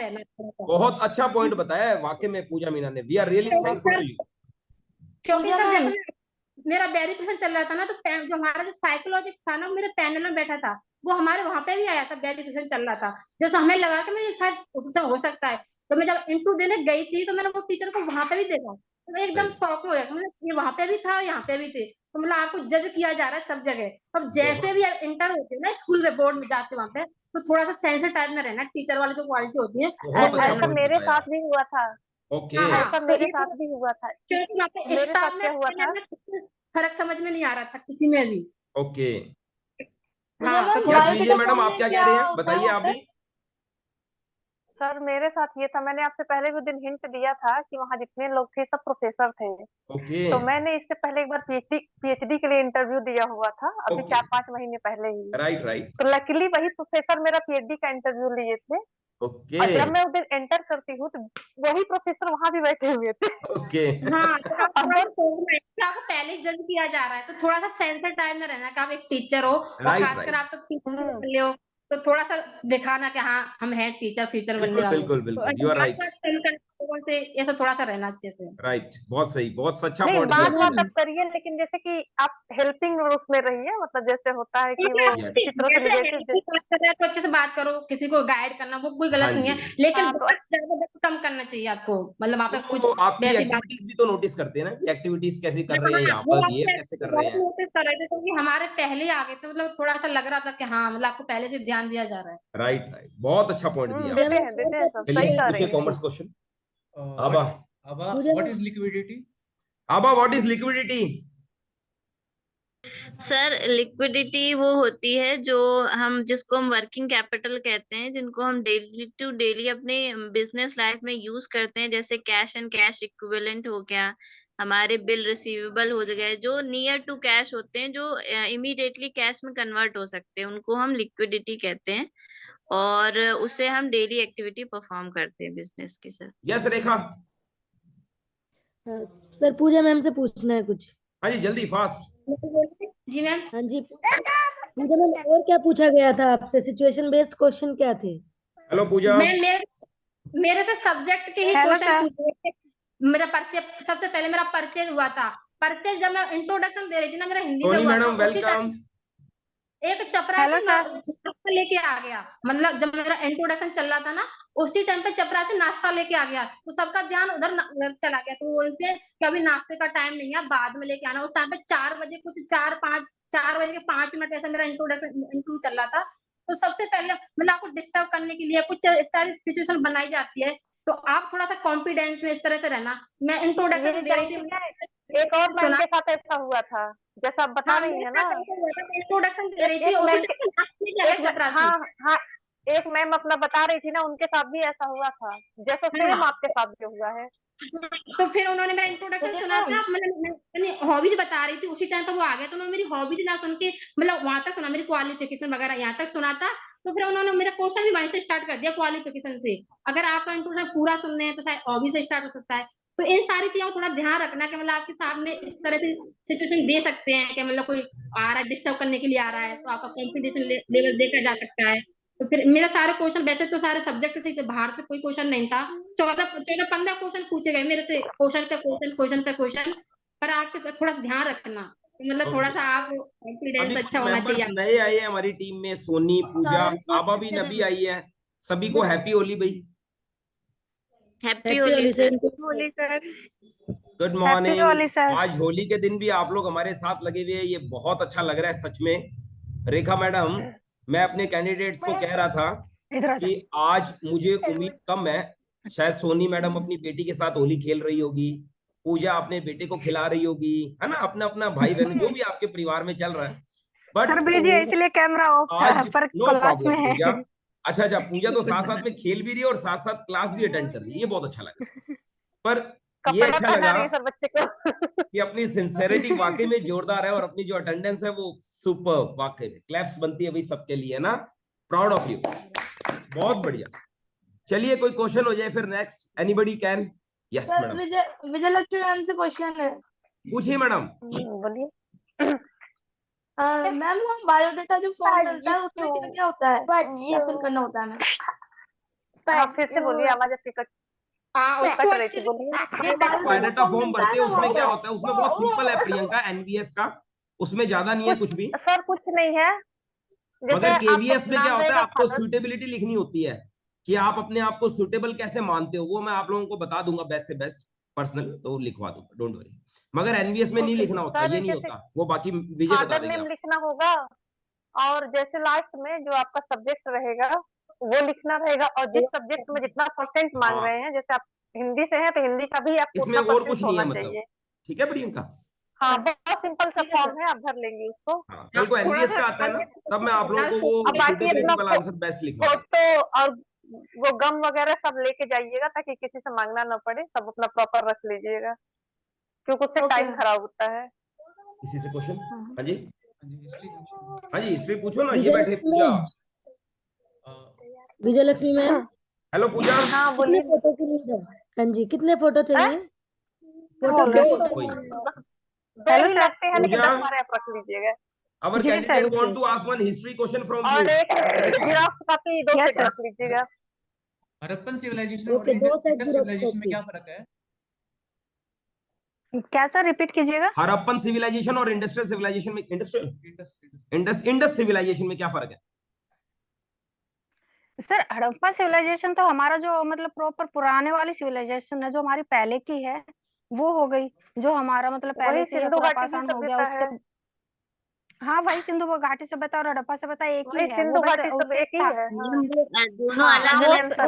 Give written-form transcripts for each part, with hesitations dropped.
रहना था। बहुत अच्छा पॉइंट बताया है वाकई में पूजा मीना ने, we are really thankful to you. क्योंकि सर जैसे मेरा वेरिफिकेशन चल रहा था ना, तो जो हमारा जो साइकोलॉजिस्ट था ना, मेरे पैनल में बैठा था, वो हमारे वहां पे भी आया था, वेरिफिकेशन चल रहा था। जैसे हमें लगा कि मुझे शायद उससे हो सकता है, तो मैं जब इंटरव्यू देने गई थी तो मैंने वो टीचर को वहां पे भी देखा, तो मैं एकदम शॉक हो गया, मतलब ये वहां पे भी था, यहाँ पे भी थे, तो मतलब आपको जज किया जा रहा है सब जगह। अब जैसे भी इंटर होते हैं ना स्कूल में, बोर्ड में जाते वहां पे, तो थोड़ा सा सेंसिटिव टाइप में रहना, टीचर वाली जो क्वालिटी होती है वो बहुत अच्छा रहना। ऐसा पॉइंट मेरे बताया। साथ भी हुआ था। ओके। ऐसा तो मेरे ये साथ भी हुआ था। क्योंकि वहाँ पे मेरे स्टाफ साथ में क्या हुआ था, फर्क समझ में नहीं आ रहा था किसी में भी। ओके। हाँ, तो यस थोड़ा विजय मैडम, आप क्या कह रहे हैं बताइए आप भी। सर मेरे साथ ये था, मैंने आपसे पहले भी दिन हिंट दिया था कि वहाँ जितने लोग थे सब प्रोफेसर थे। ओके तो मैंने इससे पहले एक बार पीएचडी के लिए इंटरव्यू दिया हुआ था, अभी ओके। 4-5 महीने पहले ही। Right right. तो लकीली वही प्रोफेसर मेरा पीएचडी का इंटरव्यू लिए थे, ओके और जब मैं उधर एंटर करती हूँ तो वही प्रोफेसर वहां भी बैठे हुए थे। ओके। हाँ, तो आप थोड़ा और आपको पहले जज किया जा रहा है, तो थोड़ा सा सेंटर टाइम में रहना कि आप एक टीचर हो, और राइट खासकर राइट। आप तो टीचर हम्म, बन रहे हो, तो थोड़ा सा दिखाना कि हाँ हम हैं टीचर, फ्यूचर बनने बिल्कुल वाले। बिल्कुल तो बिल्कुल, यू आर बात राइट। बात लोगों से ऐसा थोड़ा सा रहना अच्छे से। राइट, बहुत सही, बहुत सच्चा नहीं पॉइंट दिया बात बात आपने। आप करिए, लेकिन जैसे कि आप हेल्पिंग उसमें रहिए, मतलब जैसे होता है कि वो यस। किसी तरह से जैसे है निगेटिव। कि बात कर रहे हैं तो अच्छे से बात करो, किसी को गाइड करना वो कोई हाँ गलत नहीं जी। है, लेकिन हाँ तो बात ज्यादा कम करना चाहिए आपको, मतलब वहाँ पे कुछ वो आपकी वैसी बात। एक्टिविटीज भी तो नोटिस करते हैं ना कि एक्टिविटीज कैसे कर रहे हैं, हाँ, यहाँ वो पर आप बिहेव कैसे कर रहे बहुत हैं। नोटिस कर रहे थे, क्योंकि हमारे पहले ही आ गए थे, मतलब थोड़ा सा लग रहा था कि हाँ मतलब आपको पहले से ध्यान दिया जा रहा है। राइट राइट, बहुत अच्छा पॉइंट दिया देते आपने। हैं, देते हैं, सब सही चलिए कह पूछिए रही हैं। Commerce question. आबा। What, Abba, what is liquidity? आबा, what is liquidity? Sir liquidity वो होती है जो हम जिसको हम वर्किंग कैपिटल कहते हैं, जिनको हम डेली टू डेली अपने बिजनेस लाइफ में यूज करते हैं, जैसे कैश एंड कैश इक्विवेलेंट हो गया, हमारे बिल रिसीवेबल हो गए, जो नियर टू कैश होते हैं, जो इमीडिएटली कैश में कन्वर्ट हो सकते हैं, उनको हम लिक्विडिटी कहते हैं, और उससे हम डेली एक्टिविटी परफॉर्म करते हैं बिजनेस की। सर यस रेखा। सर पूजा मैम से पूछना है कुछ। हाँ जी, जल्दी फास्ट। जी मैम। हाँ जी पूजा मैम, और क्या पूछा गया था आपसे? सिचुएशन बेस्ड क्वेश्चन क्या थे? हेलो पूजा। मैम मेरे से सब्जेक्ट के ही हेलो क्वेश्चन सर। पूछे थे। मेरा परिचय, सबसे पहले मेरा परिचय हुआ था, परिचय जब मैं इंट्रोडक्शन दे रही थी ना, मेरा हिंदी में सोनी हुआ था, मैडम उसी वेलकम। टाइम एक चपरासी हेलो सर। नाश्ता लेके आ गया, मतलब जब मेरा इंट्रोडक्शन चल रहा था ना, उसी टाइम पे चपरासी नाश्ता लेके आ गया, तो सबका ध्यान उधर चला गया, तो वो बोलते कि अभी नाश्ते का टाइम नहीं है, बाद में लेके आना। उस टाइम पे 4 बजे कुछ 4 बजे के 5 मिनट ऐसा मेरा इंट्रो चल रहा था। तो सबसे पहले मतलब आपको डिस्टर्ब करने के लिए कुछ सारी सिचुएशन बनाई जाती है, तो आप थोड़ा सा कॉन्फिडेंस में इस तरह से रहना। मैं ये इंट्रोडक्शन दे रही जानती है, थी, एक और मैम सुना। के साथ ऐसा हुआ था, जैसा आप बता हाँ, रही मेरे है साथ ना। ऐसा हुआ था, मैं इंट्रोडक्शन दे रही एक थी, एक उसी मैम के, टाइम नाश्ते लेके आ गया हाँ चपरासी। हाँ, एक मैम अपना बता रही थी ना, उनके साथ भी ऐसा हुआ था, जैसा सेम हाँ, आपके साथ भी हुआ है। तो फिर उन्होंने मेरा इंट्रोडक्शन सुनिए सुना मैम, था, मतलब मैंने हॉबीज बता रही थी, उसी टाइम पे वो आ गया, तो उन्होंने मेरी हॉबीज ना सुन के, मतलब वहां तक सुना, मेरी क्वालिफिकेशन वगैरह यहाँ तक सुना था, तो फिर उन्होंने मेरा क्वेश्चन भी वहीं से स्टार्ट कर दिया, क्वालिफिकेशन से। अगर आपका इंट्रोडक्शन पूरा सुनने हैं तो शायद हॉबी से स्टार्ट हो सकता है। तो इन सारी चीजों को थोड़ा ध्यान रखना कि मतलब आपके सामने इस तरह से सिचुएशन दे सकते हैं कि मतलब कोई आ रहा है, डिस्टर्ब करने के लिए आ रहा है, तो आपका कॉन्फिडेंस लेवल देखा जा सकता है। तो फिर मेरा सारे क्वेश्चन, वैसे तो सारे सब्जेक्ट से ही थे, बाहर से कोई क्वेश्चन नहीं था। 14-15 क्वेश्चन पूछे गए मेरे से, क्वेश्चन पे क्वेश्चन, क्वेश्चन पे क्वेश्चन। पर आपके साथ थोड़ा ध्यान रखना, मतलब थोड़ा ओके। सा आप अभी कॉन्फिडेंस कुछ अच्छा होना मेंबर्स चाहिए। नए आए हैं हमारी टीम में, सोनी, पूजा, आबा भी नबी आई है। सभी को हैप्पी होली भाई। Happy happy Holi Holi sir. Sir. Holi sir. Good happy morning. Holi sir. आज होली के दिन भी आप लोग हमारे साथ लगे हुए हैं, ये बहुत अच्छा लग रहा है सच में। रेखा मैडम, मैं अपने कैंडिडेट्स को कह रहा था इधर आ जा। कि आज मुझे उम्मीद कम है, शायद सोनी मैडम अपनी बेटी के साथ होली खेल रही होगी, पूजा अपने बेटे को खिला रही होगी, है ना, अपना अपना भाई बहन जो भी आपके परिवार में चल रहा है। सर बट बिजी है इसलिए कैमरा ऑफ था, आज पर नो क्लास प्रॉब्लम में है। पूजा। अच्छा अच्छा, पूजा तो साथ साथ में खेल भी रही है और साथ साथ क्लास भी अटेंड कर रही है, ये बहुत अच्छा लगा। पर ये कपड़ा अच्छा पहना लगा रही है सर बच्चे को। कि अपनी सिंसेरिटी वाकई में जोरदार है, और अपनी जो अटेंडेंस है वो सुपर, वाकई में क्लैप्स बनती है भाई सबके लिए ना। प्राउड ऑफ यू, बहुत बढ़िया। चलिए कोई क्वेश्चन हो जाए फिर next, anybody can. Yes madam, Vijay Lakshmi ma'am से क्वेश्चन है। पूछिए मैडम। बोलिए। मैम वो बायोडाटा जो फॉर्म मिलता है उसमें क्या क्या होता है, क्या फिल करना होता है मैम? हाँ फिर से बोलिए, आवाज आपकी कट उसको कट रही अच्छे थी, से बोलिए। बायोडाटा फॉर्म भरते हैं, उसमें क्या होता है, उसमें बहुत सिंपल है प्रियंका, एनवीएस का, उसमें ज्यादा नहीं है कुछ भी। सर कुछ नहीं है, जैसे मगर आपका केवीएस में क्या नाम होता है, रहेगा आपको फादर। सुटेबिलिटी लिखनी होती है कि आप अपने आप को सुटेबल कैसे मानते हो, वो मैं आप लोगों को बता दूंगा बेस्ट से बेस्ट पर्सनल, तो लिखवा दूंगा, डोंट वरी। मगर एनवीएस में नहीं लिखना होता, सर ये नहीं जैसे होता, वो बाकी विजय बता फादर देंगे नेम आप। लिखना होगा, और जैसे लास्ट में जो आपका सब्जेक्ट रहेगा वो लिखना रहेगा, और जिस सब्जेक्ट में जितना परसेंट मांग हाँ, रहे हैं, जैसे आप हिंदी से हैं तो हिंदी का भी आपको इसमें उतना और परसेंट कुछ नहीं है होना मतलब, चाहिए। ठीक है प्रियंका। हाँ बहुत सिंपल सा ठीक है फॉर्म सर। है, आप भर लेंगे उसको। हाँ, कल को थोड़ा एनवीएस सा का आता है ना, तब मैं आप लोगों को अब वो बाकी सुटेबिलिटी अपना वाला आंसर बेस्ट लिखवा दूंगा। फोटो और वो गम वगैरह सब लेके जाइएगा, ताकि किसी से मांगना ना पड़े, सब अपना प्रॉपर रख लीजिएगा, क्योंकि उससे टाइम खराब होता है। किसी से क्वेश्चन? हाँ जी, हिस्ट्री क्वेश्चन। हाँ जी, हिस्ट्री पूछो ना, ये विजय बैठे लक्ष्मी पूजा। मैम, विजय लक्ष्मी मैम, हेलो पूजा। हाँ कितने बोलिए। फोटो की नीड है? हाँ जी, कितने फोटो चाहिए? फोटो बोल रहे कितने हैं? कोई चाहिए? दो ही लगते हैं, लेकिन पूजा, 10 बार आप रख लीजिएगा। our जी candidate sir. want to ask one history question from you. और एक जिराफ कॉपी 2 सेट रख लीजिएगा। हड़प्पन सिविलाइजेशन और okay, 2 set Indus xerox civilisation में कॉपी। क्या फर्क है? क्या सर, रिपीट कीजिएगा। हड़प्पन सिविलाइजेशन और इंडस्ट्रियल सिविलाइजेशन में, इंडस्ट्रियल इंडस इंडस सिविलाइजेशन में क्या फर्क है? सर हड़प्पा सिविलाइजेशन तो हमारा जो मतलब प्रॉपर पुराने वाली सिविलाइजेशन है, जो हमारी पहले की है, वो हो गई। जो हमारा मतलब पहले से सिंधु घाटी की खुरापाषाण हो गया सभ्यता है। उसके। हाँ वही सिंधु घाटी सभ्यता और हड़प्पा सभ्यता एक ही वही है, सिंधु वो बस घाटी सब उसके एक ही है। हाँ। दोनों हाँ अलग वो अलग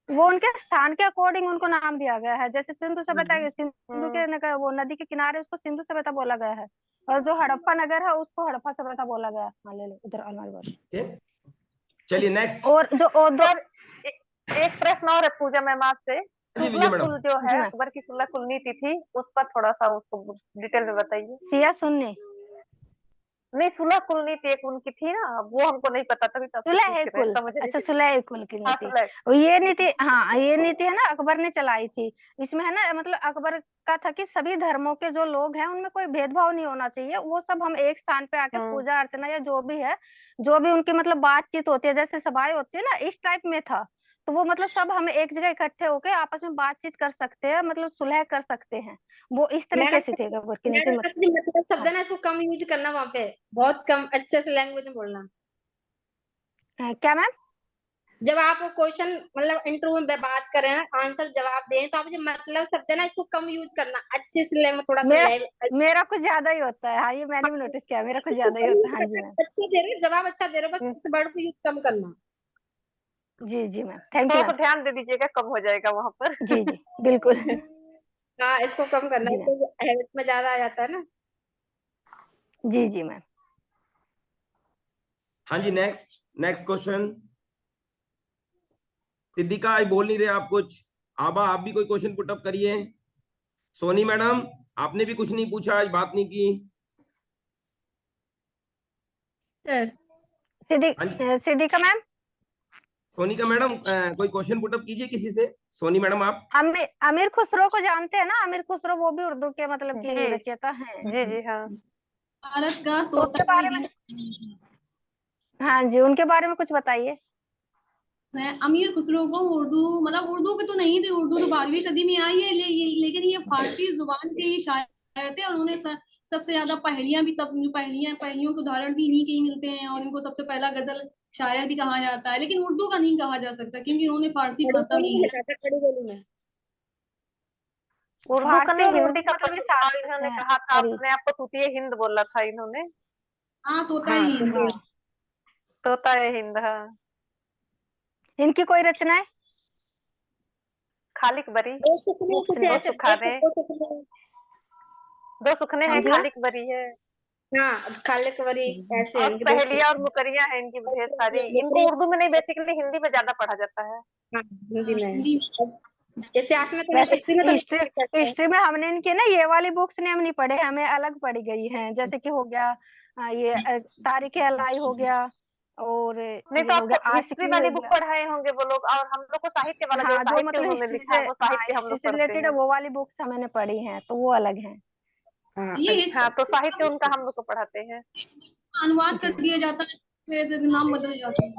उनके स्थान के अकॉर्डिंग उनको नाम दिया गया है। जैसे सिंधु सभ्यता सिंधु के वो नदी के किनारे, उसको सिंधु सभ्यता बोला गया है, और जो हड़प्पा नगर है उसको हड़प्पा सभ्यता बोला गया है। हाँ ले लो इधर हमारे पास। Okay? चलिए नेक्स्ट। और जो सर एक प्रश्न और है पूजा मैम आपसे, जी विजय शुक्ला मैडम। कुल जो है अकबर की शुक्ला कुल नीति थी, उस पर थोड़ा सा उसको डिटेल में बताइए। सिया सुन्नी नहीं, सुलह कुल नीति एक उनकी थी ना, वो हमको नहीं पता, तभी तो सुलह कुल। अच्छा सुलह कुल की नीति, ये नीति, हाँ ये नीति है ना अकबर ने चलाई थी। इसमें है ना मतलब अकबर का था कि सभी धर्मों के जो लोग हैं उनमें कोई भेदभाव नहीं होना चाहिए, वो सब हम एक स्थान पे आके पूजा अर्चना या जो भी है, जो भी उनकी मतलब बातचीत होती है, जैसे सभाएं होती है ना, इस टाइप में था। तो वो मतलब सब हम एक जगह इकट्ठे होके आपस में बातचीत कर सकते हैं, मतलब सुलह कर सकते हैं, वो इस तरीके से थे अकबर की नीति। मतलब शब्द है ना, इसको कम यूज करना, वहां पे बहुत कम अच्छे से लैंग्वेज में बोलना। क्या मैम? जब आप क्वेश्चन मतलब इंटरव्यू में बात करें ना, आंसर जवाब दें, तो आप जो मतलब शब्द है ना, इसको कम यूज करना, अच्छे से थोड़ा सा मेरा कुछ ज्यादा ही होता है। हाँ ये मैंने भी नोटिस किया, मेरा कुछ ज्यादा ही होता है। हाँ जी मैम। अच्छे दे रहे हो जवाब, अच्छा दे रहे हो, बस इस वर्ड को यूज कम करना। जी जी मैम, थैंक यू। ध्यान दे दीजिएगा, कम हो जाएगा वहाँ पर। जी जी बिल्कुल। हाँ इसको कम करना, इसको हैबिट में ज्यादा आ जाता है ना। जी जी मैम। हाँ जी नेक्स्ट, नेक्स्ट क्वेश्चन। सिद्धिका आज बोल नहीं रहे आप कुछ, आबा आप भी कोई क्वेश्चन पुटअप करिए। सोनी मैडम आपने भी कुछ नहीं पूछा, आज बात नहीं की। सिद्धिका मैम, सोनिका मैडम कोई क्वेश्चन पुटअप कीजिए किसी से। सोनी मैडम आप अमीर खुसरो को जानते हैं ना? अमीर खुसरो वो भी उर्दू के मतलब की रचयिता हैं। जी जी हाँ। भारत का तो उसके बारे में, हाँ जी उनके बारे में कुछ बताइए। अमीर खुसरो को उर्दू मतलब उर्दू के तो नहीं थे, उर्दू तो 12वीं सदी में आई है, लेकिन ये फारसी जुबान के ही शायर थे, और उन्हें सबसे ज्यादा पहेलियां भी, सब पहेलियों के उदाहरण भी इन्हीं के ही मिलते हैं, और इनको सबसे पहला गजल शायर भी कहा जाता है, लेकिन उर्दू का नहीं कहा जा सकता, क्योंकि उन्होंने फारसी भाषा में लिखा था। खड़ी बोली में उर्दू का नहीं, हिंदी का मतलब इन्होंने कहा था, अपने आप को तूतिए हिंद बोला था इन्होंने। हाँ तोता है हिंद, तोता है हिंद। हाँ इनकी कोई रचना है? खालिक बरी, दो सुखने हैं, खालिक बरी है। हाँ खालिक बरी ऐसे और पहेलियां और मुकरियां हैं इनकी ढेर सारी। इनको उर्दू में नहीं, बेसिकली हिंदी में ज्यादा पढ़ा जाता है। हाँ हिंदी में। इतिहास में तो हिस्ट्री में हमने इनके ना ये वाली बुक्स ने हम नहीं पढ़े, हमें अलग पढ़ी गई हैं, जैसे कि हो गया ये तारीख अलाई हो गया, और नहीं तो आपको हिस्ट्री वाली बुक पढ़ाए होंगे वो लोग, और हम लोग को साहित्य वाला, हाँ, जो मतलब उन्होंने लिखा है वो साहित्य हम लोग पढ़ते हैं, वो वाली बुक्स हमने पढ़ी हैं, तो वो अलग है। हाँ तो साहित्य उनका हम लोग को पढ़ाते हैं, अनुवाद कर दिया जाता है, नाम बदल जाता है।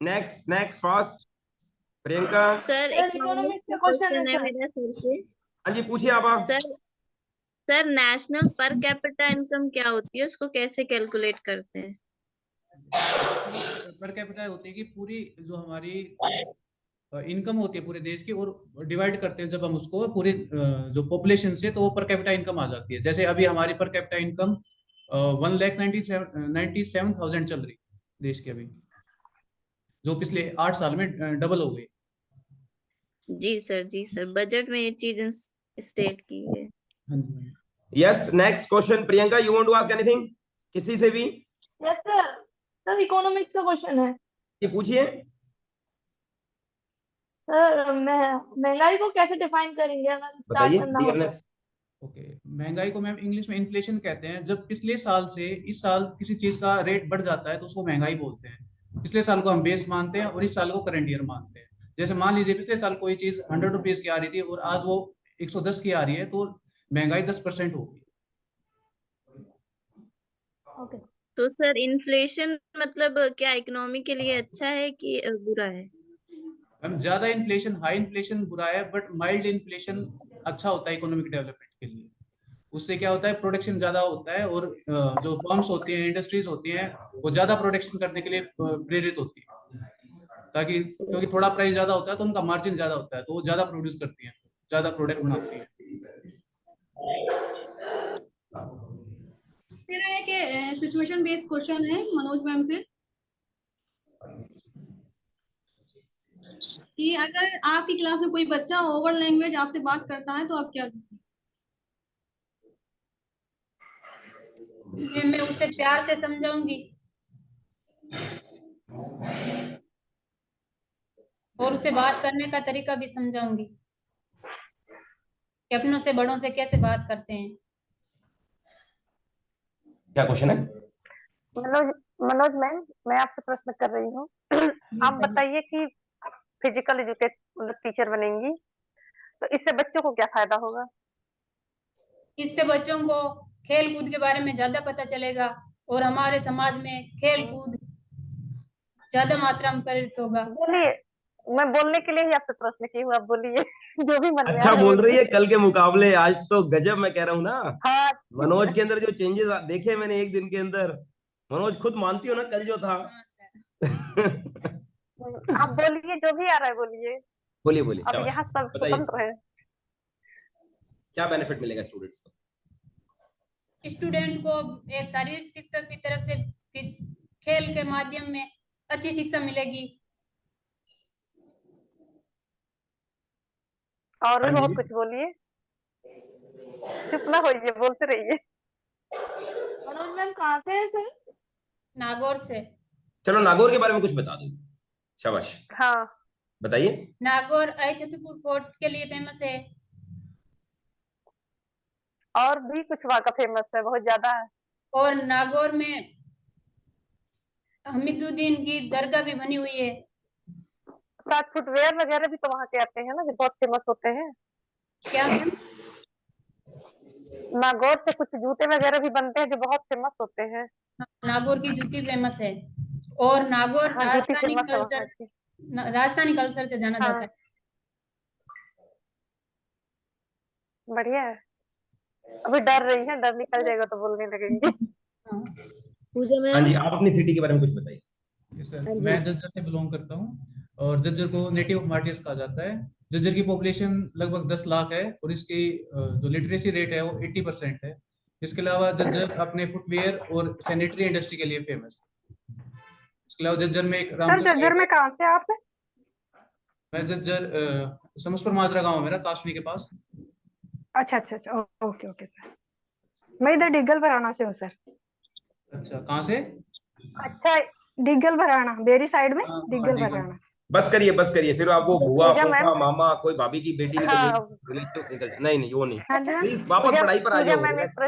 Next fast Priyanka. Sir sir economics economics का का क्वेश्चन है क्वेश्चन है सर। मेरा सर से। हाँ जी पूछिए आप। Sir sir national per capita income क्या होती है, उसको कैसे कैलकुलेट करते हैं? पर कैपिटा होती है कि पूरी जो हमारी इनकम होती है पूरे देश की, और डिवाइड करते हैं जब हम उसको पूरे जो पॉपुलेशन से, तो वो पर कैपिटा इनकम आ जाती है। जैसे अभी हमारी पर कैपिटा इनकम 1,97,000 चल रही देश की अभी, जो पिछले 8 साल में डबल हो गई। जी सर बजट में ये चीज स्टेट की है। हाँ जी। Yes next question Priyanka, you want to ask anything किसी से भी? Yes sir. सर इकोनॉमिक्स का क्वेश्चन है। ये पूछिए। सर महंगाई को कैसे डिफाइन करेंगे अगर स्टार्ट बताइए करना हो तो? डियरनेस। ओके, महंगाई को मैम इंग्लिश में इन्फ्लेशन कहते हैं। जब पिछले साल से इस साल किसी चीज का रेट बढ़ जाता है तो उसको महंगाई बोलते हैं। पिछले साल को हम बेस मानते हैं और इस साल को करंट ईयर मानते हैं। जैसे मान लीजिए पिछले साल कोई चीज 100 रुपीज की आ रही थी और आज वो 110 की आ रही है, तो महंगाई 10% होगी। ओके। तो सर इन्फ्लेशन मतलब क्या इकोनॉमी के लिए अच्छा है कि बुरा है? मैम ज्यादा इन्फ्लेशन, हाई इन्फ्लेशन बुरा है, बट माइल्ड इन्फ्लेशन अच्छा होता है इकोनॉमिक डेवलपमेंट के लिए। उससे क्या होता है, प्रोडक्शन ज्यादा होता है, और जो फर्म्स होती हैं, इंडस्ट्रीज होती हैं, वो ज्यादा प्रोडक्शन करने के लिए प्रेरित होती है। ताकि क्योंकि थोड़ा प्राइस ज्यादा होता है तो उनका मार्जिन ज्यादा होता है, तो वो ज्यादा प्रोड्यूस करती हैं, ज्यादा प्रोडक्ट बनाती हैं। मेरा एक सिचुएशन बेस्ड क्वेश्चन है मनोज मैम से कि अगर आपकी क्लास में कोई बच्चा ओवर लैंग्वेज आपसे बात करता है तो आप क्या करेंगे? मैं उसे प्यार से समझाऊंगी और उसे बात करने का तरीका भी समझाऊंगी कि अपनों से बड़ों से कैसे बात करते हैं। क्या क्वेश्चन है? मनोज मनोज मैम, मैं आपसे प्रश्न कर रही हूँ। आप बताइए कि फिजिकल एजुकेट टीचर बनेंगी तो इससे बच्चों को क्या फायदा होगा? इससे बच्चों को खेल कूद के बारे में ज्यादा पता चलेगा और हमारे समाज में खेल कूद ज्यादा मात्रा में प्रेरित होगा। बोलिए, मैं बोलने के लिए ही आपसे प्रश्न की हूँ, आप बोलिए जो भी मन में आ अच्छा रहा है बोल रही बोलिए। है कल के मुकाबले आज तो गजब, मैं कह रहा हूँ ना। हाँ मनोज के अंदर जो चेंजेस देखे मैंने एक दिन के अंदर, मनोज खुद मानती हो ना कल जो था। आप बोलिए, जो भी आ रहा है बोलिए। बोलिए बोलिए, अब शाबाश। यहाँ सब बताइए स्वतंत्र है। क्या बेनिफिट मिलेगा स्टूडेंट्स को? स्टूडेंट को एक शारीरिक शिक्षक की तरफ से खेल के माध्यम में अच्छी शिक्षा मिलेगी। और भी हाँ बहुत जी कुछ बोलिए, चुप ना होइए, बोलते रहिए। मनोज मैम कहाँ से है सर? नागौर से। चलो नागौर के बारे में कुछ बता दो। शाबाश, हाँ, बताइए। नागौर अहिछत्रपुर फोर्ट के लिए फेमस है और भी कुछ वहाँ का फेमस है, बहुत ज्यादा है। और नागौर में हमीदुद्दीन की दरगाह भी बनी हुई है। साथ फुटवेयर वगैरह भी तो वहाँ के आते हैं ना, जो बहुत फेमस होते हैं। क्या मैम? नागौर से कुछ जूते वगैरह भी बनते हैं जो बहुत फेमस होते हैं। नागौर की जूती फेमस है और नागौर हाँ, जूती फेमस है वहाँ की। राजस्थानी कल्चर से जाना जाता हाँ, है। बढ़िया है। अभी डर रही है, डर निकल जाएगा तो बोलने लगेंगे। पूजा हाँ मैम। जी, आप अपनी सिटी के बारे में कुछ बताइए। सर हाँ जी। मैं झज्जर से बिलोंग करता हूँ, और झज्जर को नेटिव मार्टियर्स कहा जाता है। झज्जर की पॉपुलेशन लगभग 10 लाख है, और इसकी जो लिटरेसी रेट है वो 80% है। इसके अलावा झज्जर अपने फुटवेयर और सैनिटरी इंडस्ट्री के लिए फेमस है। इसके अलावा झज्जर में एक सर रामसर झज्जर साइट में है। कहाँ से आप? मैं झज्जर समसपुर माजरा गांव है मेरा, काशनी के पास। अच्छा अच्छा अच्छा, ओके ओके सर। मैं इधर डिगल भराना से हूँ सर। अच्छा, कहाँ से? अच्छा, डिगल भराना बेरी साइड में, हाँ हाँ, डिगल डीगल। भराना। बस करिए फिर आपको बुआ पूजा मैम। फूफा मामा कोई भाभी की बेटी नहीं तो हाँ रिलेशन निकल जाए। नहीं नहीं वो नहीं। हाँ जी मैम। प्लीज वापस पूजा पढ़ाई पर आ पूजा जाओ, मैम, रिलैक्स।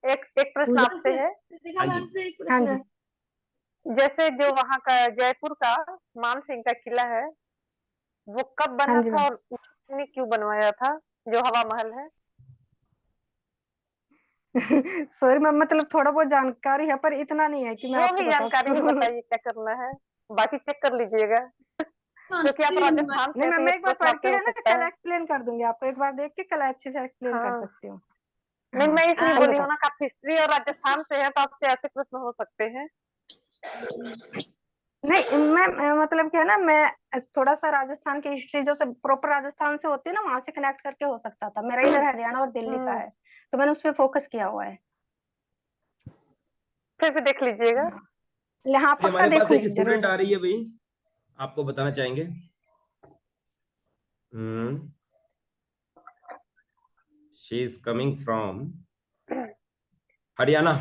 एक प्रश्न पूजा आपसे है। हाँ जी। हाँ जी, जैसे जो वहाँ का जयपुर का मान सिंह का किला है, वो कब बना था और उसने क्यों बनवाया था, जो हवा महल है? सॉरी मैम, मतलब थोड़ा बहुत जानकारी है पर इतना नहीं है कि मैं आपको बता जानकारी में बताइए क्या करना है, बाकी चेक कर लीजिएगा क्योंकि आप राजस्थान से, नहीं मैम मैं एक बार पढ़ के है ना कल एक्सप्लेन कर दूंगी आपको, एक बार देख के कल अच्छे से एक्सप्लेन कर सकती हूँ। नहीं मैं इसलिए बोली हूँ ना कि आप हिस्ट्री और राजस्थान से है तो आपसे ऐसे प्रश्न हो सकते हैं। नहीं मैं मतलब क्या है ना, मैं थोड़ा सा राजस्थान की हिस्ट्री जो प्रॉपर राजस्थान से होती है ना वहां से कनेक्ट करके हो सकता था, मेरा इधर हरियाणा और दिल्ली का है तो मैंने उस पर फोकस किया हुआ है, फिर भी देख लीजिएगा। हाँ पक्का हमारे पास एक देखूंगी स्टूडेंट जरूर। आ रही है भाई, आपको बताना चाहेंगे। She is coming from Haryana.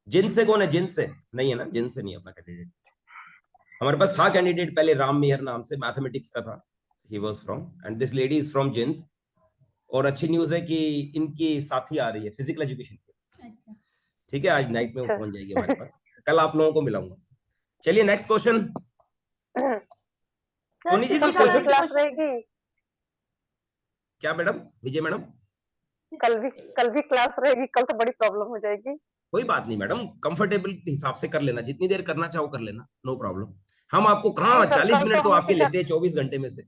जिन से कौन है? जिन से नहीं है ना, जिन से नहीं है अपना कैंडिडेट। हमारे पास था कैंडिडेट पहले राम मेहर नाम से, मैथमेटिक्स का था, he was from, and this lady is from जिंद। और अच्छी न्यूज है कि इनकी साथी आ रही है फिजिकल एजुकेशन की। अच्छा, ठीक है, आज नाइट में वो पहुंच जाएगी हमारे पास, कल आप लोगों को मिलाऊंगा। चलिए नेक्स्ट क्वेश्चन। सोनी जी कोई क्वेश्चन क्लास रहेगी क्या मैडम? विजय मैडम कल भी क्लास रहेगी, कल तो बड़ी प्रॉब्लम हो जाएगी। कोई बात नहीं मैडम, कंफर्टेबल हिसाब से कर लेना, जितनी देर करना चाहो कर लेना, नो प्रॉब्लम। हम आपको कहाँ 40 मिनट तो आपके लेते हैं 24 घंटे में से।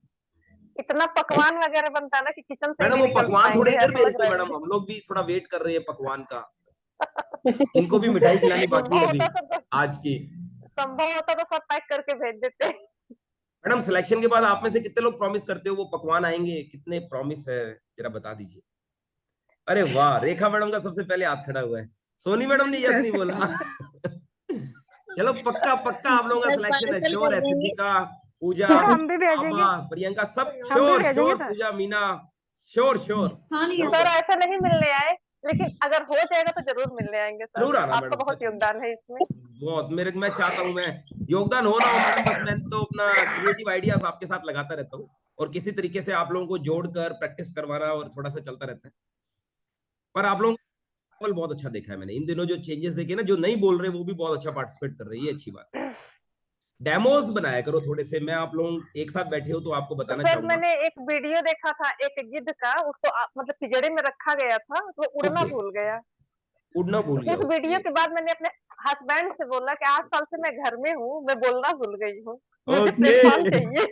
इतना पकवान वगैरह बनता है ना कि किचन से मैडम नहीं वो निकल पकवान थोड़े पाएंगे, इधर ऐसा लग भेज दो रहा है मैडम, मुझे। हम लोग भी थोड़ा वेट कर रहे हैं पकवान का। इनको भी मिठाई खिलानी बाकी है अभी आज की। संभव होता तो सब पैक करके भेज देते। मैडम सिलेक्शन के बाद आप में से कितने लोग प्रॉमिस करते हो वो पकवान आएंगे? कितने प्रॉमिस है जरा बता दीजिए। अरे वाह, रेखा मैडम का सबसे पहले हाथ खड़ा हुआ है, सोनी मैडम ने यस नहीं बोला। चलो पक्का पक्का आप लोगों का सिलेक्शन है, पार्सल श्योर कर है। देंगे। सिद्धिका, पूजा, हम भी भेजेंगे, आभा, प्रियंका सब हम भी श्योर भेजेंगे श्योर, सर। पूजा, मीना श्योर श्योर। सर ऐसा नहीं मिलने आए, लेकिन अगर हो जाएगा तो जरूर मिलने आएंगे सर, जरूर आना आपका मैडम, बहुत सच में योगदान है इसमें। बहुत मेरे, मैं चाहता हूँ मैं योगदान हो ना हो मैडम, बस मैं तो अपना क्रिएटिव आइडियाज आपके साथ लगाता रहता हूँ और किसी तरीके से आप लोगों को जोड़कर प्रैक्टिस करवाना और थोड़ा सा चलता रहता है। पर आप लोगों को बहुत अच्छा देखा है मैंने इन दिनों, जो चेंजेस देखे ना, जो नहीं बोल रहे वो भी बहुत अच्छा पार्टिसिपेट कर रही है, अच्छी बात है। डेमोज बनाया करो थोड़े से, मैं आप लोग एक साथ बैठे हो तो आपको तो बताना सर चाहूंगा। मैंने एक वीडियो देखा था एक गिद्ध का, उसको मतलब पिंजड़े में रखा गया था तो उड़ना ओके, भूल गया। उड़ना भूल तो गया, उस वीडियो के बाद मैंने अपने हस्बैंड से बोला कि 8 साल से मैं घर में हूँ, मैं बोलना भूल गई हूँ, मुझे प्लेटफॉर्म चाहिए।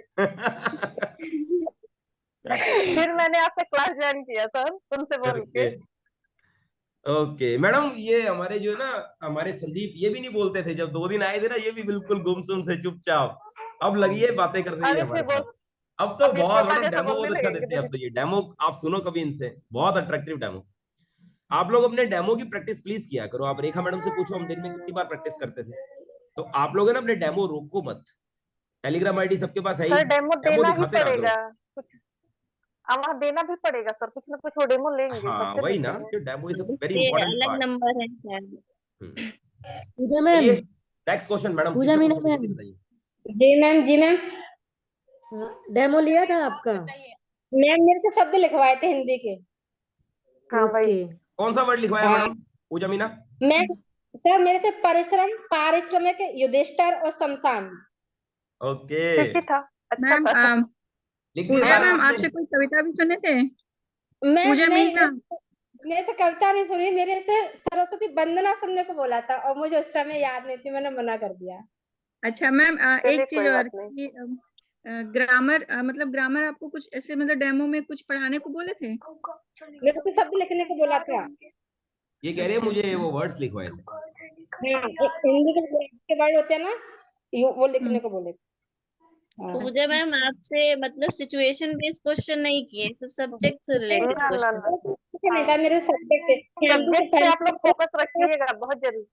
फिर मैंने आपसे क्लास ज्वाइन किया सर, उनसे बोल के। ओके ओके मैडम, ये हमारे जो है ना, हमारे संदीप ये भी नहीं बोलते थे, जब 2 दिन आए थे ना ये भी बिल्कुल गुमसुम से चुपचाप, अब लगी है बातें कर रही है अरे हमारे फिर साथ। बोल, अब तो अब ये बहुत तोता मैडम जैसा डेमो बोलने बहुत अच्छा लगेंगे देते हैं, अब मुझे। तो ये डेमो आप सुनो कभी इनसे, बहुत अट्रैक्टिव डेमो। आप लोग अपने डेमो की प्रैक्टिस प्लीज किया करो, आप रेखा मैडम से पूछो हम दिन में कितनी बार प्रैक्टिस करते थे। तो आप लोग है ना अपने डेमो रोको मत, टेलीग्राम आईडी सबके पास है ही, सर डेमो डेमो देना ही दिखाते रहा करो। पड़ेगा कुछ, वहाँ देना भी पड़ेगा सर, कुछ ना कुछ वो डेमो लेंगे, हाँ सबसे वही लेते ना, हैं। जो डेमो इज अ वेरी ये इंपॉर्टेंट अलग पार्ट। नंबर है शायद। पूजा चलिए मैम, नेक्स्ट क्वेश्चन मैडम, पूजा किससे मीना क्वेश्चन मैम, बताइए। जी मैम, जी मैम। डेमो लिया था आपका? मैम मेरे से शब्द लिखवाए थे हिंदी के। हाँ भाई, ओके, कौन सा वर्ड लिखवाया हाँ मैडम पूजा मीना? मैं, सर मेरे से परिश्रम, पारिश्रमिक, युधिष्ठिर और शमशान। ओके, ठीक ही था, अच्छा मैम था। लिख दिया पूजा सारा मैम आपने? आपसे कोई कविता भी सुने थे? मैं पूजा नहीं, मीना, मेरे से कविता नहीं सुनी, मेरे से सरस्वती वंदना सुनने को बोला था और मुझे उस समय याद नहीं थी, मैंने मना कर दिया। अच्छा मैम चलिए एक चीज कोई और बात नहीं। कि ग्रामर मतलब ग्रामर आपको कुछ ऐसे मतलब डेमो में कुछ पढ़ाने को बोले थे? मेरे को शब्द लिखने को बोला था। ये कह रहे हैं अच्छा मुझे अच्छा। वो वर्ड्स लिखवाए थे। हाँ, हिंदी के वर्ड होते हैं ना, वो लिखने को बोले थे। हाँ। पूजा मैम आपसे मतलब सिचुएशन बेस्ड क्वेश्चन नहीं किए, सब सब्जेक्ट से रिलेटेड ना ना क्वेश्चन। ना, कुछ नहीं था, मेरे सब्जेक्ट सब्जेक्ट पे आप लोग फोकस रखिएगा, बहुत जरूरी।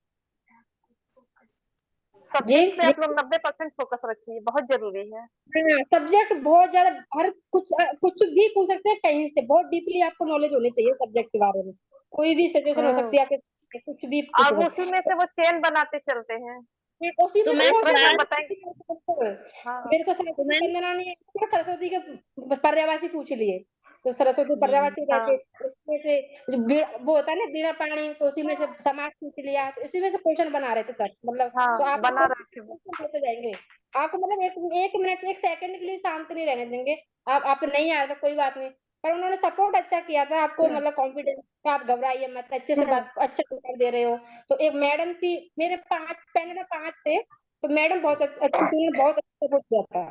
जी सब्जेक्ट पे जी। आप लोग 90% फोकस रखिए, बहुत जरूरी है। हाँ, सब्जेक्ट बहुत ज्यादा, हर कुछ भी पूछ सकते हैं कहीं से, बहुत डीपली आपको नॉलेज होनी चाहिए सब्जेक्ट के बारे में। कोई भी सिचुएशन हो सकती है आपके, कुछ भी पूछ और सकते उसी में से वो चेन बनाते चलते हैं। हैं। उसी तो में से मैम एक प्रश्न क्लास, बताएंगे। हाँ मेरे तो तो सरस्वती मैम वंदना ने सरस्वती के पर्यायवाची पूछ लिए, तो सरस्वती पर्यायवाची हाँ करके उसमें से वो होता है ना बिना पानी, तो उसी में से समाज पूछ लिया, तो इसी में से क्वेश्चन बना रहे थे सर, मतलब हाँ, तो आप बना रहे थे वो। होते जाएंगे। आपको मतलब एक मिनट, एक सेकंड के लिए शांत नहीं रहने देंगे। आप नहीं आ रहे तो कोई बात नहीं, पर उन्होंने सपोर्ट अच्छा किया था आपको, मतलब कॉन्फिडेंस का, आप घबराइए मत, अच्छे से बात, अच्छा उत्तर दे रहे हो। तो एक मैडम थी, मेरे 5 पहले ना 5 थे, तो मैडम बहुत अच्छी थी, उन्होंने बहुत अच्छा सपोर्ट किया था।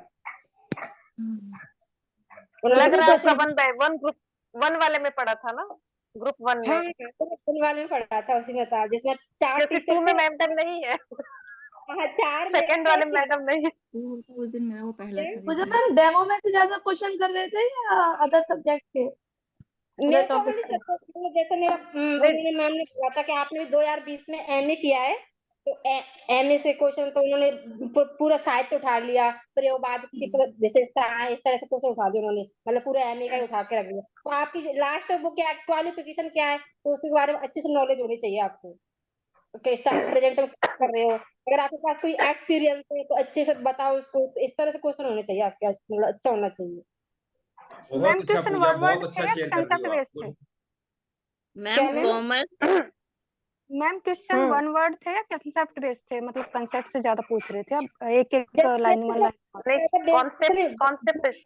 लग रहा है आपका 1 ग्रुप 1 वाले में पढ़ा था ना, ग्रुप 1 में। हाँ, तो 1 वाले में पढ़ा था, उसी में था जिसमें 4 क्योंकि 2 टीचर में थे। मैडम नहीं है, हाँ, 4 में सेकंड वाले में मैडम नहीं है। उस दिन मेरा वो पहला था मुझे लेकिन मैम डेमो में से ज्यादा क्वेश्चन कर रहे थे या अदर सब्जेक्ट के, मेरे अदर को टॉपिक वाली के? जैसे मेरा उन्होंने मैम ने कहा था कि आपने भी 2020 में एमए किया है, तो एमए से क्वेश्चन तो उन्होंने पूरा साहित्य उठा लिया, प्रयोगवाद की विशेषता है, इस तरह से क्वेश्चन उठा दिया उन्होंने, मतलब पूरा एमए का ही उठा के रख दिया। तो आपकी लास्ट वो क्या क्वालिफिकेशन क्या है, तो उसके बारे में अच्छे से नॉलेज होनी चाहिए आपको, कि स्टार प्रेजेंट में क्या कर रहे हो, अगर आपके पास कोई एक्सपीरियंस है तो अच्छे से बताओ उसको, तो इस तरह से क्वेश्चन होने चाहिए आपके, मतलब अच्छा होना चाहिए। बहुत अच्छा क्वेश्चन पूजा, वन वर्ड बहुत अच्छा थे या शेयर कर रही हो कंसेप्ट आप। बेस्ड थे? Ma'am ma'am? Commerce ma'am question 1 word थे या कंसेप्ट बेस्ड थे, मतलब कंसेप्ट से ज्यादा पूछ रहे थे आप, एक एक लाइन 1 लाइन? कॉन्सेप्ट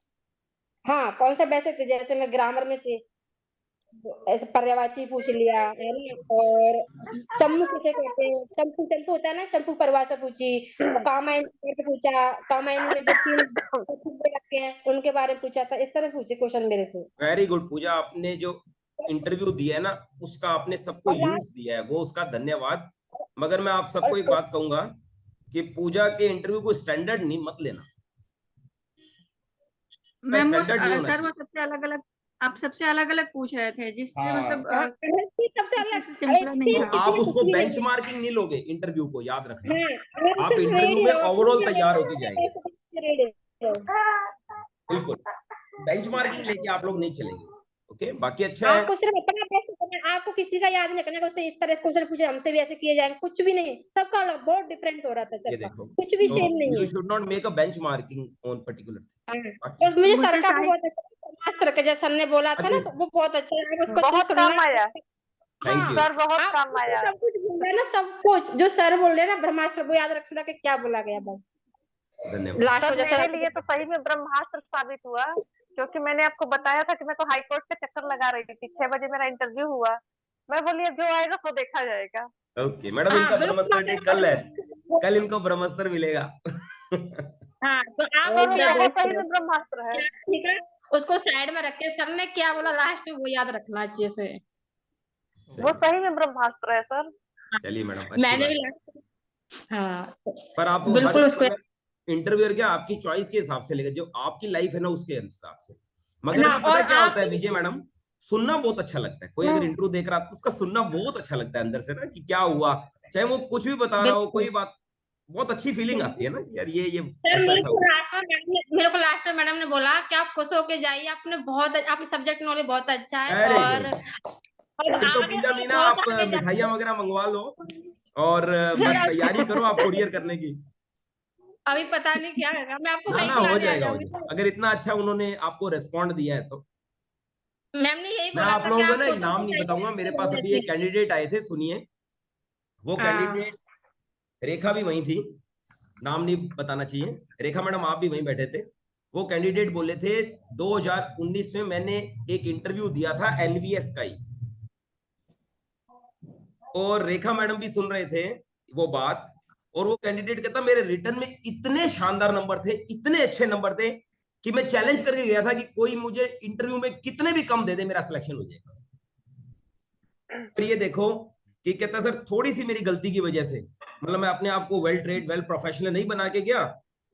हाँ, कॉन्सेप्ट ऐसे थे जैसे मैं ग्रामर में थे, ऐसे पर्यायवाची पूछ लिया है ना, और चम्मू किसे कहते हैं, चंपू चंपू होता है ना, चंपू परिभाषा पूछी, और कामायन पूछा, कामायन में जो 3 रखे हैं उनके बारे में पूछा था, इस तरह से पूछे क्वेश्चन मेरे से। वेरी गुड पूजा, आपने जो इंटरव्यू दिया है ना, उसका आपने सबको और यूज दिया है, वो उसका धन्यवाद। मगर मैं आप सबको एक और बात कहूंगा कि पूजा के इंटरव्यू को स्टैंडर्ड नहीं मत लेना, मैम वो स्टैंडर्ड नहीं होना सर वो चाहिए। सबसे अलग अलग, आप सबसे अलग अलग पूछ रहे थे जिससे मतलब हाँ, सबसे किसी से अलग सिंपल नहीं तो था। आप इसमें कुछ उसको भी नहीं है। बेंचमार्किंग नहीं लोगे इंटरव्यू को, याद रखना। हाँ, अगर आप सिर्फ इंटरव्यू रेडी में रहो, ओवरऑल अपनी तैयार होके जाएंगे। रेडी रहो। बिल्कुल, बेंचमार्किंग लेके आप लोग नहीं चलेंगे। ओके, बाकी अच्छा है। आपको सिर्फ अपना बेस्ट करना है, आपको किसी का याद नहीं करना, उससे इस तरह से क्वेश्चन पूछे, हमसे भी ऐसे किए जाएंगे, कुछ भी नहीं, सबका अलग बहुत डिफरेंट हो रहा था ये सबका, देखो, कुछ भी तो सेम नहीं यू है। Should not make a benchmarking on particular. हाँ, बाकी और मुझे सर मुझसे का भी सारे बहुत अच्छा मास्टर का जैसे हमने बोला था ना, अरे तो वो बहुत अच्छा है, आप उसको अच्छे से बहुत सुनना। काम आया, थैंक हाँ, यू। सर बहुत आप काम आया। सब कुछ बोल रहे हैं ना, सब कुछ जो सर बोल रहे हैं ना ब्रह्मास्त्र, वो याद रखना कि क्या बोला गया, बस धन्यवाद। लास्ट सर में जैसा। मेरे लिए तो सही में ब्रह्मास्त्र साबित हुआ, क्योंकि मैंने आपको बताया था कि मैं तो हाई कोर्ट का चक्कर लगा रही थी, 6 बजे मेरा इंटरव्यू हुआ, मैं बोली अब जो आएगा तो देखा जाएगा। ओके मैडम, हाँ इनका ब्रह्मास्त्र डे कल है, बिल्कुल। कल इनको ब्रह्मास्त्र मिलेगा। हाँ, तो आप सर उसको वो याद बहुत सही रखिए, में ब्रह्मास्त्र है। ठीक है, उसको साइड में रख के सर ने क्या बोला लास्ट में वो याद रखना अच्छे से। वो सही में ब्रह्मास्त्र है सर। चलिए मैडम, अच्छी मैंने बात। भी हाँ, पर आप हर बिल्कुल उसको इंटरव्यूअर क्या आपकी चॉइस के हिसाब से लेगा, जो आपकी लाइफ है ना उसके हिसाब से। मगर ना, ना पता और क्या आप होता है विजय मैडम, सुनना बहुत अच्छा लगता है। कोई अगर इंटरव्यू देख रहा है तो उसका सुनना बहुत अच्छा लगता है अंदर से ना, कि क्या हुआ, चाहे वो कुछ भी बता रहा हो, बिल्कुल। कोई बात, बहुत अच्छी फीलिंग आती है ना यार, ये सर ऐसा मेरे ऐसा को हुआ। लास्ट में मैडम ने बोला कि आप खुश होके जाइए, आपने बहुत, आपकी सब्जेक्ट नॉलेज बहुत अच्छा है, वेरी और गुड। फिर तो आगे पूजा आप मीना, बहुत आप आगे मिठाइयाँ जाएंगे। वगैरह मंगवा लो, और बस सर तैयारी करो आप कुरियर करने की। अभी पता नहीं क्या होगा, मैं आपको ना वहीं ना, हो खिलाने आ जाएगा हो जाऊंगी जाएगा, सर। अगर इतना अच्छा उन्होंने आपको रेस्पॉन्ड दिया है तो। मैम ने यही मैं बोला आप था कि लोगों को आप ना एक क्वेश्चन नाम को नहीं सही बताऊंगा, मेरे पास से अभी एक कैंडिडेट आए थे, सुनिए। वो हाँ, कैंडिडेट, रेखा भी वही थी, नाम नहीं बताना चाहिए, रेखा मैडम आप भी वहीं बैठे थे। वो कैंडिडेट बोले थे 2019 में मैंने एक इंटरव्यू दिया था एनवीएस का ही, और रेखा मैडम भी सुन रहे थे वो बात, और वो कैंडिडेट कहता मेरे रिटर्न में इतने शानदार नंबर थे, इतने अच्छे नंबर थे, कि मैं चैलेंज करके गया था कि कोई मुझे इंटरव्यू में कितने भी कम दे दे, मेरा सिलेक्शन हो जाएगा। और ये देखो कि कहता सर थोड़ी सी मेरी गलती की वजह से, मतलब मैं अपने आप को वेल ट्रेड वेल प्रोफेशनल नहीं बना के गया,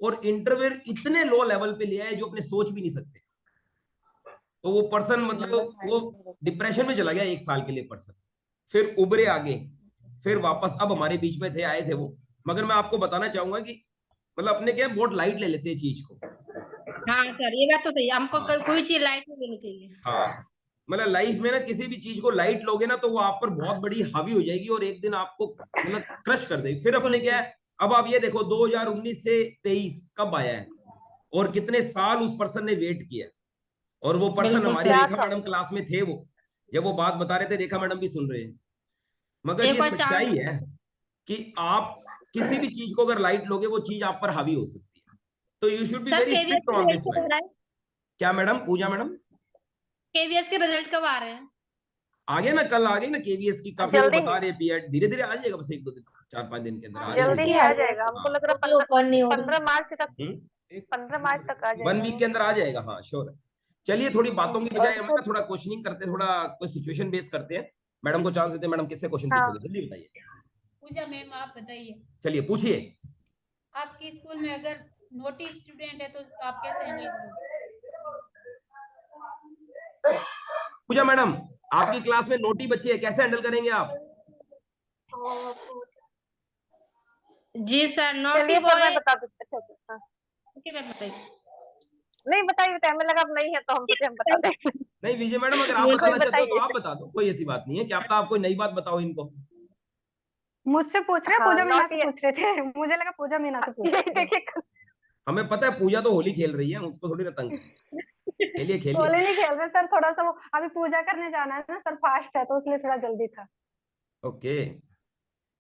और इंटरव्यू इतने लो लेवल पे लिया है जो अपने सोच भी नहीं सकते। तो वो पर्सन मतलब वो डिप्रेशन में चला गया 1 साल के लिए पर्सन, फिर उभरे आगे, फिर वापस अब हमारे बीच में थे, आए थे वो। मगर मैं आपको बताना चाहूंगा कि मतलब अपने क्या बहुत लाइट ले लेते हैं चीज को। हाँ सर, ये बात तो सही है, हमको हाँ कोई चीज लाइट नहीं लेनी चाहिए। हाँ, मतलब लाइफ में ना किसी भी चीज को लाइट लोगे ना, तो वो आप पर बहुत बड़ी हावी हो जाएगी, और एक दिन आपको मतलब क्रश कर देगी। फिर अपने क्या है, अब आप ये देखो 2019 से 23 कब आया है, और कितने साल उस पर्सन ने वेट किया, और वो पर्सन बिल्कुल हमारी सर, रेखा मैडम क्लास में थे, वो जब वो बात बता रहे थे रेखा मैडम भी सुन रहे हैं। मगर एक ये बार चांस। सच्चाई है कि आप किसी भी चीज को अगर लाइट लोगे, वो चीज आप पर हावी हो सकती है। तो you should be sir very KVS strict में ऑन वेट दिस हो लाइन। रहा है, क्या मैडम, पूजा मैडम? केवीएस के रिजल्ट कब आ रहे हैं? आ गया ना, कल आ गई ना केवीएस की, काफी लोग जल्दी बता रहे हैं पीएड धीरे धीरे आ जाएगा, बस 1-2 दिन 4-5 दिन के अंदर आ जल्दी जाएगा। ही आ जाएगा, हमको लग रहा है ओपन नहीं हो रही। 15 मार्च तक, हम्म, 15 मार्च तक आ 1 जाएगा। वीक के अंदर आ जाएगा, हाँ श्योर है। चलिए थोड़ी बातों की बजाय हम ना थोड़ा क्वेश्चनिंग करते हैं, थोड़ा कोई सिचुएशन बेस करते हैं। मैडम को चांस देते हैं, मैडम किससे क्वेश्चन हाँ। पूछोगे, जल्दी बताइए। पूजा मैम आप बताइए, चलिए पूछिए। आपके स्कूल में अगर नोटी स्टूडेंट है तो आप कैसे हैंडल करोगे? पूजा मैडम, आपकी क्लास में नोटी बच्ची है, कैसे हैंडल करेंगे आप? जी सर, नॉटी चलिए सर बॉय। मैं बता देती हूँ। हाँ। ओके मैम बताइए। नहीं बताइए, हमें लगा अब नहीं है तो हम सोचे हम बता दें। नहीं विजय मैडम, अगर आप कोई बताना चाहते हो तो बताइए। आप बता दो, कोई ऐसी बात नहीं है। क्या पता आप कोई नई बात बताओ इनको। मुझसे पूछ रहे, पूजा मीना से पूछ रहे थे, मुझे लगा पूजा मीना से पूछ रहे थे। देखिए हमें पता है पूजा तो होली खेल रही है, हम उसको थोड़ी ना तंग करेंगे। खेलिए खेलिए। होली नहीं खेल रहे सर, थोड़ा सा वो अभी पूजा करने जाना है ना सर, फास्ट है तो इसलिए थोड़ा जल्दी था। ओके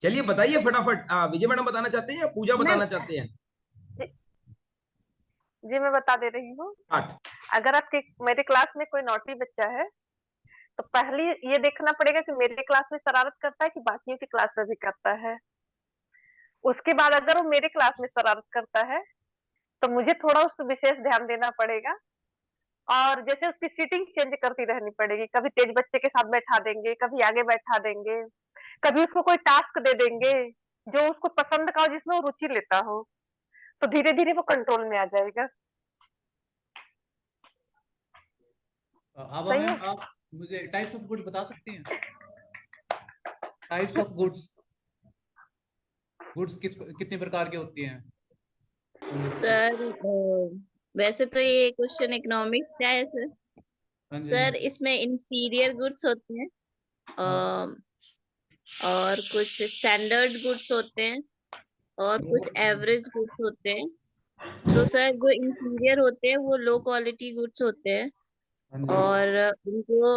चलिए बताइए फटाफट। विजय मैडम बताना चाहते हैं या पूजा बताना चाहते हैं? जी मैं बता दे रही हूँ। अगर आपके मेरे क्लास में कोई नॉटी बच्चा है तो पहले ये देखना पड़ेगा कि मेरे क्लास में शरारत करता है कि बाकियों की क्लास में भी करता है। उसके बाद अगर वो मेरे क्लास में शरारत करता है तो मुझे थोड़ा उस पर विशेष ध्यान देना पड़ेगा, और जैसे उसकी सीटिंग चेंज करती रहनी पड़ेगी। कभी तेज बच्चे के साथ बैठा देंगे, कभी आगे बैठा देंगे, कभी उसको कोई टास्क दे देंगे जो उसको पसंद का हो, जिसमें वो रुचि लेता हो, तो धीरे धीरे वो कंट्रोल में आ जाएगा। अब सही मैम है। आप मुझे टाइप्स ऑफ गुड्स बता सकते हैं? टाइप्स ऑफ गुड्स, गुड्स कितने प्रकार के होती हैं? सर वैसे तो ये क्वेश्चन इकोनॉमिक्स का है सर। हाँ जी, सर इसमें इंफीरियर गुड्स होते हैं और कुछ स्टैंडर्ड गुड्स होते हैं और कुछ एवरेज गुड्स होते हैं। तो सर जो इंफीरियर होते हैं वो लो क्वालिटी गुड्स होते हैं, और उनको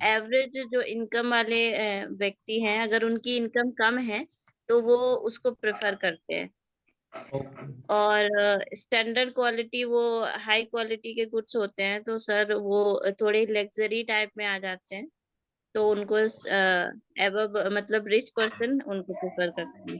एवरेज जो इनकम वाले व्यक्ति हैं, अगर उनकी इनकम कम है तो वो उसको प्रेफर करते हैं। और स्टैंडर्ड क्वालिटी वो हाई क्वालिटी के गुड्स होते हैं, तो सर वो थोड़े लग्जरी टाइप में आ जाते हैं, तो उनको एवब मतलब रिच पर्सन उनको प्रेफर करते हैं।